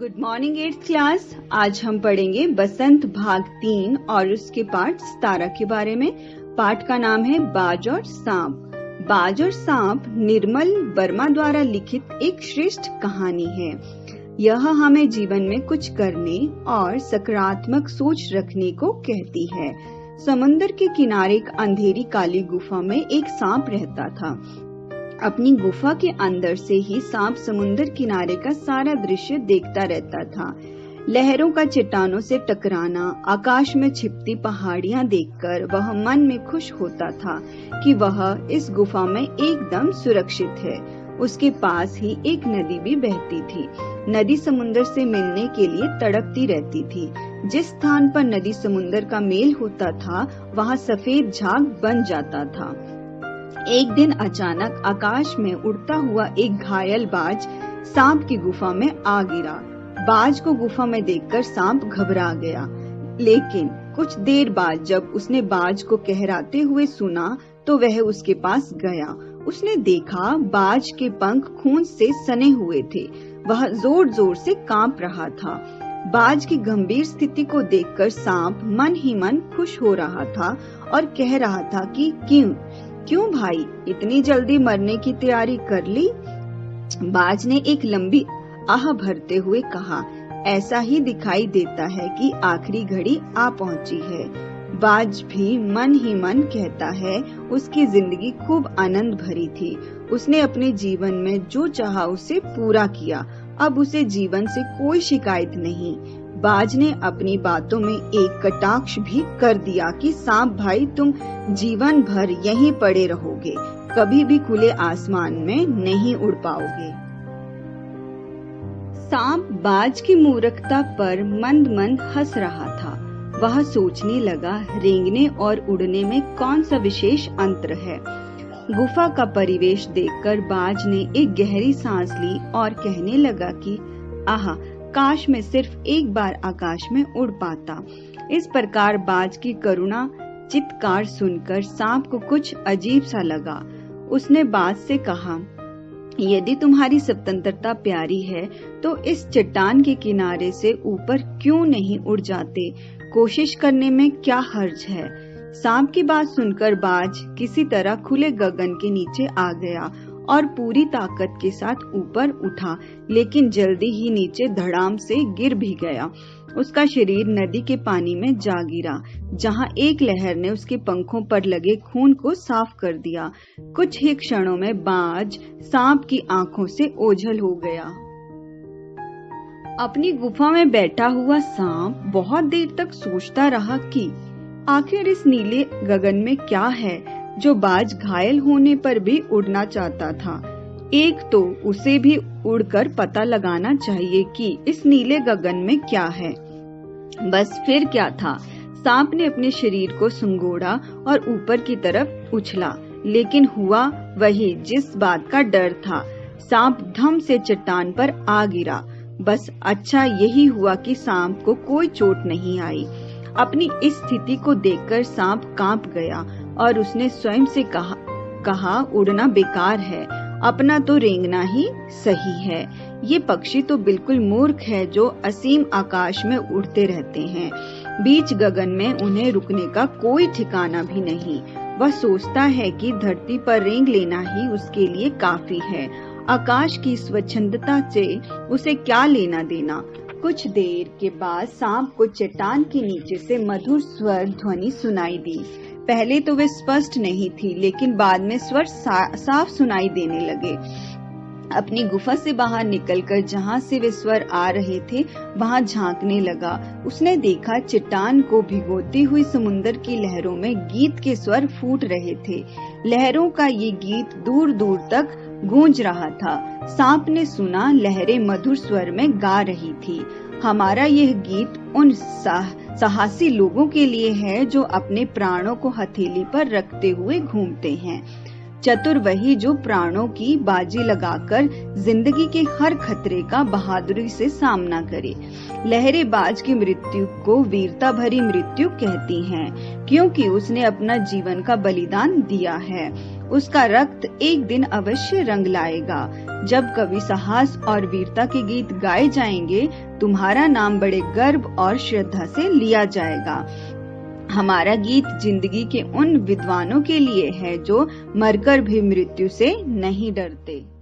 Good morning 8th class. आज हम पढ़ेंगे बसंत भाग 3 और उसके पाठ 17 के बारे में। पाठ का नाम है बाज और सांप। बाज और सांप निर्मल वर्मा द्वारा लिखित एक श्रेष्ठ कहानी है। यह हमें जीवन में कुछ करने और सकारात्मक सोच रखने को कहती है। समुद्र के किनारे एक अंधेरी काली गुफा में एक सांप रहता था। अपनी गुफा के अंदर से ही सांप समुद्र किनारे का सारा दृश्य देखता रहता था। लहरों का चट्टानों से टकराना, आकाश में छिपती पहाड़ियां देखकर वह मन में खुश होता था कि वह इस गुफा में एकदम सुरक्षित है। उसके पास ही एक नदी भी बहती थी। नदी समुद्र से मिलने के लिए तड़पती रहती थी। जिस स्थान पर नदी समुद्र का मेल होता था वहाँ सफेद झाग बन जाता था। एक दिन अचानक आकाश में उड़ता हुआ एक घायल बाज सांप की गुफा में आ गिरा। बाज को गुफा में देखकर सांप घबरा गया, लेकिन कुछ देर बाद जब उसने बाज को कहराते हुए सुना तो वह उसके पास गया। उसने देखा बाज के पंख खून से सने हुए थे। वह जोर जोर से कांप रहा था। बाज की गंभीर स्थिति को देखकर सांप मन ही मन खुश हो रहा था और कह रहा था कि क्यों भाई, इतनी जल्दी मरने की तैयारी कर ली? बाज ने एक लंबी आह भरते हुए कहा, ऐसा ही दिखाई देता है कि आखिरी घड़ी आ पहुंची है। बाज भी मन ही मन कहता है उसकी जिंदगी खूब आनंद भरी थी। उसने अपने जीवन में जो चाहा उसे पूरा किया। अब उसे जीवन से कोई शिकायत नहीं। बाज ने अपनी बातों में एक कटाक्ष भी कर दिया कि सांप भाई, तुम जीवन भर यहीं पड़े रहोगे, कभी भी खुले आसमान में नहीं उड़ पाओगे। सांप बाज की मूर्खता पर मंद मंद हंस रहा था। वह सोचने लगा, रेंगने और उड़ने में कौन सा विशेष अंतर है। गुफा का परिवेश देखकर बाज ने एक गहरी सांस ली और कहने लगा कि आहा, काश मैं सिर्फ एक बार आकाश में उड़ पाता। इस प्रकार बाज की करुणा चित्कार सुनकर सांप को कुछ अजीब सा लगा। उसने बाज से कहा, यदि तुम्हारी स्वतंत्रता प्यारी है तो इस चट्टान के किनारे से ऊपर क्यों नहीं उड़ जाते? कोशिश करने में क्या हर्ज है? सांप की बात सुनकर बाज किसी तरह खुले गगन के नीचे आ गया और पूरी ताकत के साथ ऊपर उठा, लेकिन जल्दी ही नीचे धड़ाम से गिर भी गया। उसका शरीर नदी के पानी में जा गिरा, जहां एक लहर ने उसके पंखों पर लगे खून को साफ कर दिया। कुछ ही क्षणों में बाज सांप की आंखों से ओझल हो गया। अपनी गुफा में बैठा हुआ सांप बहुत देर तक सोचता रहा कि आखिर इस नीले गगन में क्या है जो बाज घायल होने पर भी उड़ना चाहता था। एक तो उसे भी उड़कर पता लगाना चाहिए कि इस नीले गगन में क्या है। बस फिर क्या था, सांप ने अपने शरीर को सुंगोड़ा और ऊपर की तरफ उछला, लेकिन हुआ वही जिस बात का डर था। सांप धम से चट्टान पर आ गिरा। बस अच्छा यही हुआ कि सांप को कोई चोट नहीं आई। अपनी इस स्थिति को देखकर सांप कांप गया और उसने स्वयं से कहा उड़ना बेकार है, अपना तो रेंगना ही सही है। ये पक्षी तो बिल्कुल मूर्ख है जो असीम आकाश में उड़ते रहते हैं। बीच गगन में उन्हें रुकने का कोई ठिकाना भी नहीं। वह सोचता है कि धरती पर रेंग लेना ही उसके लिए काफी है। आकाश की स्वच्छंदता से उसे क्या लेना देना। कुछ देर के बाद सांप को चट्टान के नीचे से मधुर स्वर ध्वनि सुनाई दी। पहले तो वे स्पष्ट नहीं थी, लेकिन बाद में स्वर साफ सुनाई देने लगे। अपनी गुफा से बाहर निकलकर जहां से वे स्वर आ रहे थे वहां झांकने लगा। उसने देखा चट्टान को भिगोती हुई समुद्र की लहरों में गीत के स्वर फूट रहे थे। लहरों का ये गीत दूर दूर तक गूंज रहा था। सांप ने सुना लहरें मधुर स्वर में गा रही थी, हमारा यह गीत उन साहसी लोगों के लिए है जो अपने प्राणों को हथेली पर रखते हुए घूमते हैं। चतुर वही जो प्राणों की बाजी लगाकर जिंदगी के हर खतरे का बहादुरी से सामना करे। लहरें बाज की मृत्यु को वीरता भरी मृत्यु कहती हैं, क्योंकि उसने अपना जीवन का बलिदान दिया है। उसका रक्त एक दिन अवश्य रंग लाएगा। जब कवि साहस और वीरता के गीत गाए जाएंगे, तुम्हारा नाम बड़े गर्व और श्रद्धा से लिया जाएगा। हमारा गीत जिंदगी के उन विद्वानों के लिए है जो मरकर भी मृत्यु से नहीं डरते।